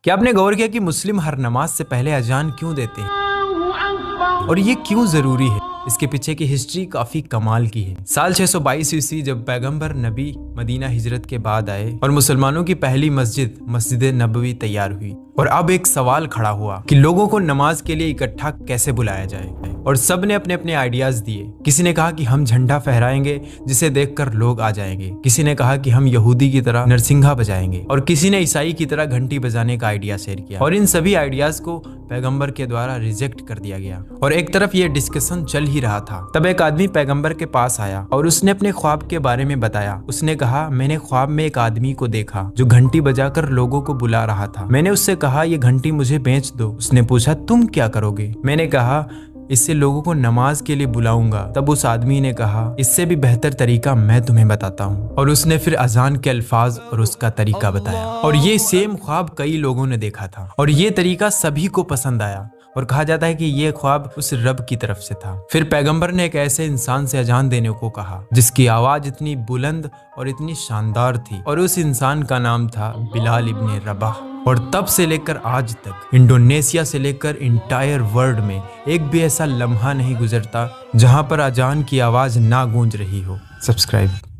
क्या आपने गौर किया कि मुस्लिम हर नमाज से पहले अजान क्यों देते हैं और ये क्यों जरूरी है? इसके पीछे की हिस्ट्री काफी कमाल की है। साल 622 ईस्वी जब पैगंबर नबी मदीना हिजरत के बाद आए और मुसलमानों की पहली मस्जिद नबवी तैयार हुई, और अब एक सवाल खड़ा हुआ कि लोगों को नमाज के लिए इकट्ठा कैसे बुलाया जाए। और सब ने अपने अपने आइडियाज दिए। किसी ने कहा कि हम झंडा फहराएंगे जिसे देखकर लोग आ जाएंगे, किसी ने कहा कि हम यहूदी की तरह नरसिंघा बजाएंगे, और किसी ने ईसाई की तरह घंटी बजाने का आइडिया शेयर किया। और इन सभी आइडियाज को पैगंबर के द्वारा रिजेक्ट कर दिया गया। और एक तरफ ये डिस्कशन चल ही रहा था, तब एक आदमी पैगंबर के पास आया और उसने अपने ख्वाब के बारे में बताया। उसने कहा, मैंने ख्वाब में एक आदमी को देखा जो घंटी बजाकर लोगों को बुला रहा था। मैंने उससे कहा, ये घंटी मुझे बेच दो। उसने पूछा, तुम क्या करोगे? मैंने कहा, इससे लोगों को नमाज के लिए बुलाऊंगा। तब उस आदमी ने कहा, इससे भी बेहतर तरीका मैं तुम्हें बताता हूँ। और उसने फिर अजान के अल्फाज और उसका तरीका बताया। और ये सेम ख्वाब कई लोगों ने देखा था और ये तरीका सभी को पसंद आया, और कहा जाता है कि ये ख्वाब उस रब की तरफ से था। फिर पैगंबर ने एक ऐसे इंसान से अजान देने को कहा जिसकी आवाज इतनी बुलंद और इतनी शानदार थी, और उस इंसान का नाम था बिलाल इब्ने रबाह। और तब से लेकर आज तक इंडोनेशिया से लेकर इंटायर वर्ल्ड में एक भी ऐसा लम्हा नहीं गुजरता जहां पर अजान की आवाज ना गूंज रही हो। सब्सक्राइब।